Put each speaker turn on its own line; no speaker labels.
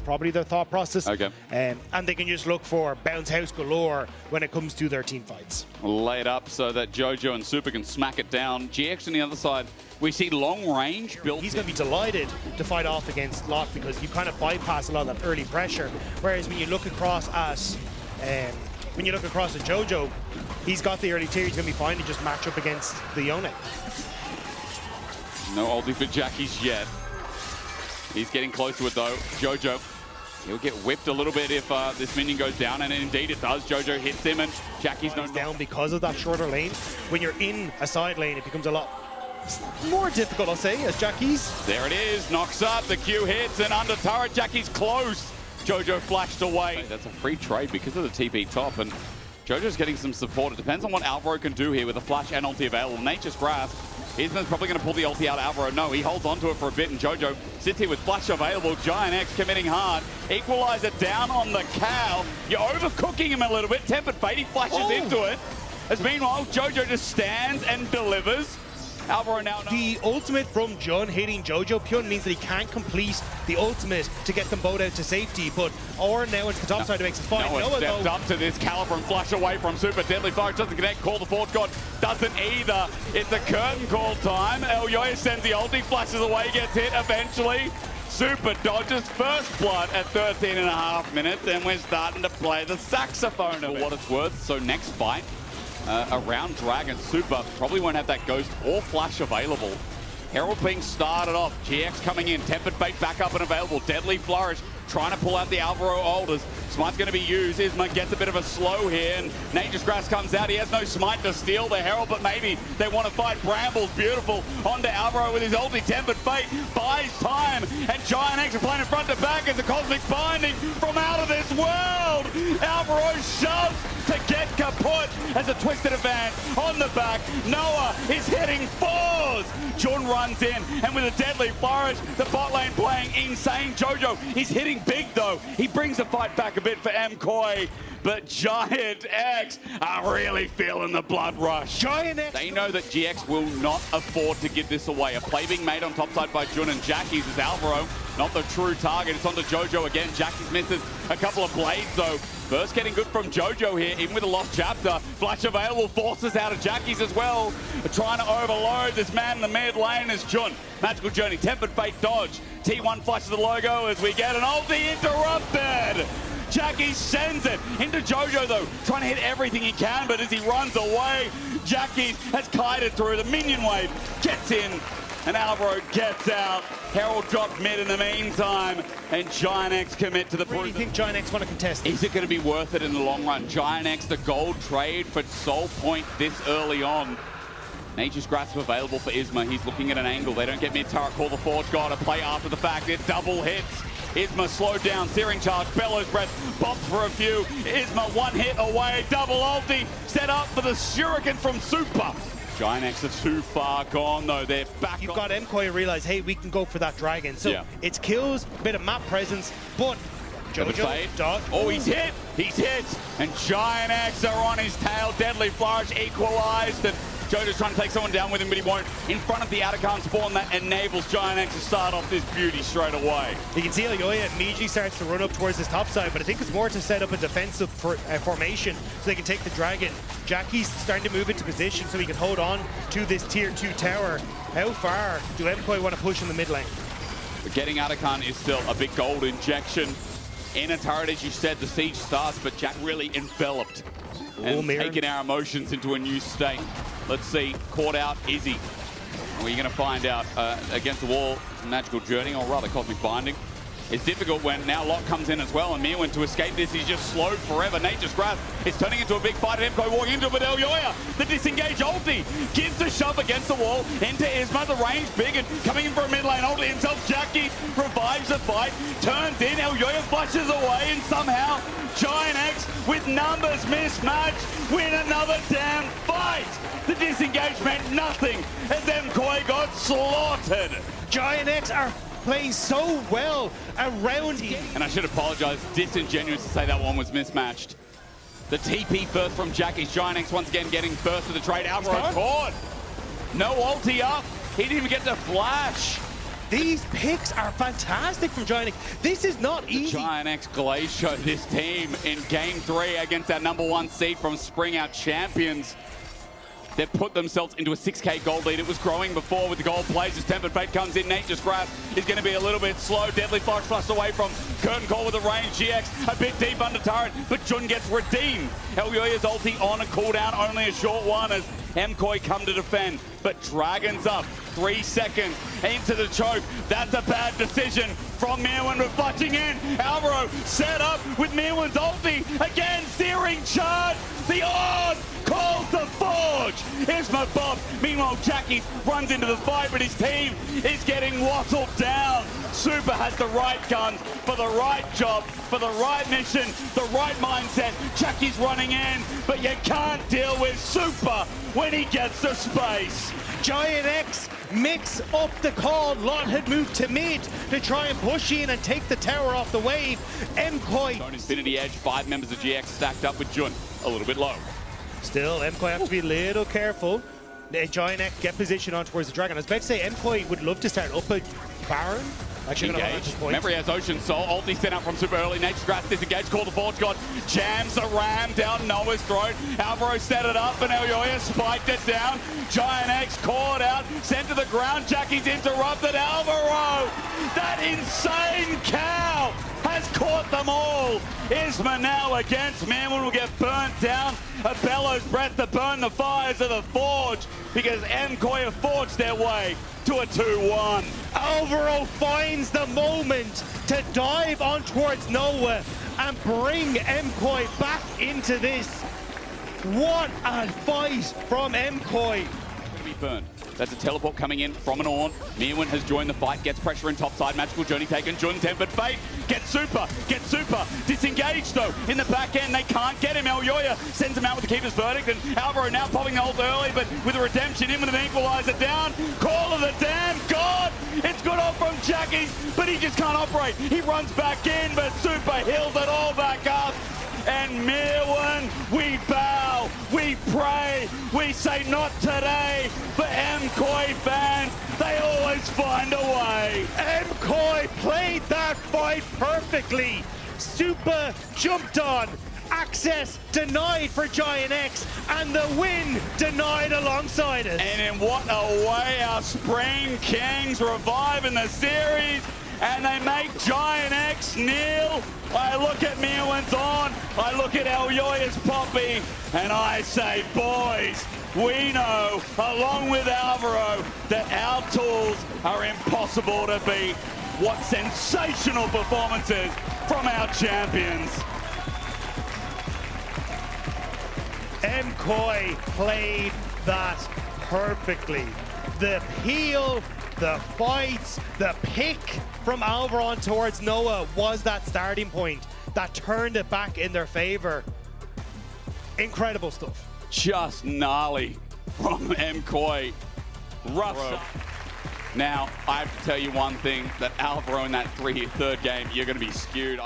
probably their thought process.
Okay.
And they can just look for bounce house galore when it comes to their team fights.
Lay it up so that Jojo and Supa can smack it down. GX on the other side, we see long range built.
He's going to be delighted to fight off against Lot because you kind of bypass a lot of that early pressure. Whereas when you look across at Jojo, he's got the early tier. He's going to be fine to just match up against the Yone.
No ulti for Jackies yet. He's getting close to it though. Jojo, he'll get whipped a little bit if this minion goes down, and indeed it does. Jojo hits him, and Jackie's no
down because of that shorter lane. When you're in a side lane, it becomes a lot more difficult, I'll say, as Jackie's.
There it is, knocks up, the Q hits, and under turret, Jackie's close. Jojo flashed away. That's a free trade because of the TP top, and Jojo's getting some support. It depends on what Alvaro can do here with a flash and ulti available. Nature's Grasp. Isma's probably going to pull the ulti out. Alvaro, no, he holds onto it for a bit, and Jojo sits here with flash available. GIANTX committing hard. Equalizer down on the cow. You're overcooking him a little bit. Tempered Fate, he flashes into it. As meanwhile, Jojo just stands and delivers. Alvaro now knows.
The ultimate from Jhin hitting Jojopyun means that he can't complete the ultimate to get them both out to safety, but Ornn now into the top side to make some fine.
Noah stepped up to this Caliber and flash away from Supa. Deadly Fire doesn't connect. Call the Forge God doesn't either. It's a curtain call time. Elyoya sends the ulti, flashes away, gets hit eventually. Supa dodges first blood at 13.5 minutes, and we're starting to play the saxophone for what it's worth. So next fight, around Dragon, Supa probably won't have that Ghost or Flash available. Herald being started off, GX coming in, Tempered Fate back up and available, Deadly Flourish trying to pull out the Alvaro Alders. Smite's going to be used. Isma gets a bit of a slow here, and Nature's Grass comes out. He has no Smite to steal the Herald, but maybe they want to fight Brambles. Beautiful onto Alvaro with his ulti. Tempered Fate buys time, and GIANTX are playing in front to back as a Cosmic Binding from out of this world. Alvaro shoves to get kaput as a Twisted Advance on the back. Noah is hitting fours. Jhin runs in, and with a Deadly Flourish, the bot lane playing insane. Jojo is hitting big though. He brings the fight back a bit for MKOI, but GIANTX are really feeling the blood rush.
GIANTX,
they know that GX will not afford to give this away. A play being made on top side by Jhin and Jackie's is Alvaro, not the true target. It's onto Jojo again. Jackie's misses a couple of blades though. First getting good from Jojo here, even with a lost chapter. Flash available, forces out of Jackie's as well. Trying to overload this man in the mid lane is Jhin. Magical Journey, Tempered Fate dodge. T1 flashes the logo as we get an ulti interrupted. Jackie sends it into Jojo though, trying to hit everything he can, but as he runs away, Jackie has kited through. The minion wave gets in, and Alvaro gets out. Herald dropped mid in the meantime, and GIANTX commit to the
Where do you think GIANTX want to contest?
Is it going to be worth it in the long run? GIANTX, the gold trade for Soul Point this early on. Nature's Grasp available for Isma. He's looking at an angle. They don't get mid-turret. Call the Forge God to play after the fact. It double hits. Isma slowed down. Searing Charge. Bellows Breath. Bops for a few. Isma one hit away. Double ulti. Set up for the Shuriken from Supa. GIANTX are too far gone though. They're back.
You've got MKOI realize, hey, we can go for that dragon. So it's kills, a bit of map presence, but Jojo dodge.
Oh, he's hit. He's hit. And GIANTX are on his tail. Deadly Flourish equalized. And Jojo's trying to take someone down with him, but he won't. In front of the Atacant spawn, that enables GIANTX to start off this beauty straight away.
You can see Elyoya immediately starts to run up towards this top side, but I think it's more to set up a defensive formation so they can take the dragon. Jackie's starting to move into position so he can hold on to this tier 2 tower. How far do MKOI want to push in the mid lane?
Getting Atacant is still a big gold injection. In a turret, as you said, the siege starts, but Jack really enveloped and taking our emotions into a new state. Let's see, caught out Izzy. We're going to find out against the wall, Magical Journey, or rather Cosmic Binding. It's difficult when now Lot comes in as well, and Myrwn to escape this, he's just slowed forever. Nature's Grasp is turning into a big fight, and MKOI walking into it, but Elyoya, the disengage ulti, gives the shove against the wall, into Isma, the range big, and coming in for a mid lane ulti himself, Jackie revives the fight, turns in, Elyoya flushes away, and somehow GIANTX, with numbers mismatched, win another damn fight. The disengage meant nothing, as MKOI got slaughtered.
GIANTX are playing so well around him.
And I should apologize, disingenuous to say that one was mismatched. The TP first from Jackie's. GIANTX once again getting first to the trade. Alvaro caught. No ulti up. He didn't even get to flash.
These picks are fantastic from GIANTX. This is not easy.
GIANTX Glacier, this team in Game 3 against our #1 seed from Spring, our champions. They've put themselves into a 6K gold lead. It was growing before with the gold plays. As Tempered Fate comes in, Nature's Grasp is going to be a little bit slow. Deadly Fox flushed away from Curtain Call with a range. GX a bit deep under turret, but Jhin gets redeemed. Elyoya's ulti on a cooldown, only a short one as MKOI come to defend. But Dragon's up, 3 seconds into the choke. That's a bad decision from Myrwn reflecting in. Alvaro set up with Myrwn's ulti. Again, searing charge. The Ornn calls the forge. Isma Bob. Meanwhile, Jackie runs into the fight, but his team is getting wattled down. Supa has the right guns for the right job, for the right mission, the right mindset. Jackie's running in, but you can't deal with Supa when he gets the space.
GIANTX mix up the call. Lot had moved to mid to try and push in and take the tower off the wave. MKOI.
On Infinity Edge, 5 members of GX stacked up with Jhin. A little bit low.
Still, MKOI have to be a little careful. GIANTX get position on towards the Dragon. I was about to say MKOI would love to start up a Baron. Actually, going to hold on to this point.
Remember, he has Ocean Soul. Ulti sent out from super early. Nature's Grasp disengaged. Call the Forge God. Jams the ram down Noah's throat. Alvaro set it up, and Elyoya spiked it down. GIANTX caught out. Sent to the ground. Jackie's interrupted. Alvaro! That insane cow has caught them all. Isma now against Myrwn will get burnt down. A bellows breath to burn the fires of the Forge because MKOI have forged their way to a 2-1.
Alvaro finds the moment to dive on towards Noah and bring MKOI back into this. What a fight from MKOI.
Be burned. That's a teleport coming in from an Ornn. Myrwn has joined the fight, gets pressure in topside. Magical Journey taken. Jhin Tempered Fate. Gets Supa. Disengaged though. In the back end, they can't get him. Elyoya sends him out with the Keeper's Verdict. And Alvaro now popping the ult early, but with a redemption in with an equalizer down. Call of the damn god. It's good off from Jackie's, but he just can't operate. He runs back in, but Supa heals it all back up. And Myrwn, we bow, we pray, we say not today. For MKOI fans, they always find a way.
MKOI played that fight perfectly. Supa jumped on. Access denied for GIANTX, and the win denied alongside us.
And in what a way our Spring Kings revive in the series, and they make GIANTX kneel. I look at Myrwn's on, I look at Elyoya's Poppy, and I say, boys, we know, along with Alvaro, that our tools are impossible to beat. What sensational performances from our champions.
MKOI played that perfectly. The peel, the fights, the pick from Alvaro towards Noah was that starting point that turned it back in their favor. Incredible stuff.
Just gnarly from MKOI. Rough. Now, I have to tell you one thing, that Alvaro in that third game, you're going to be skewed.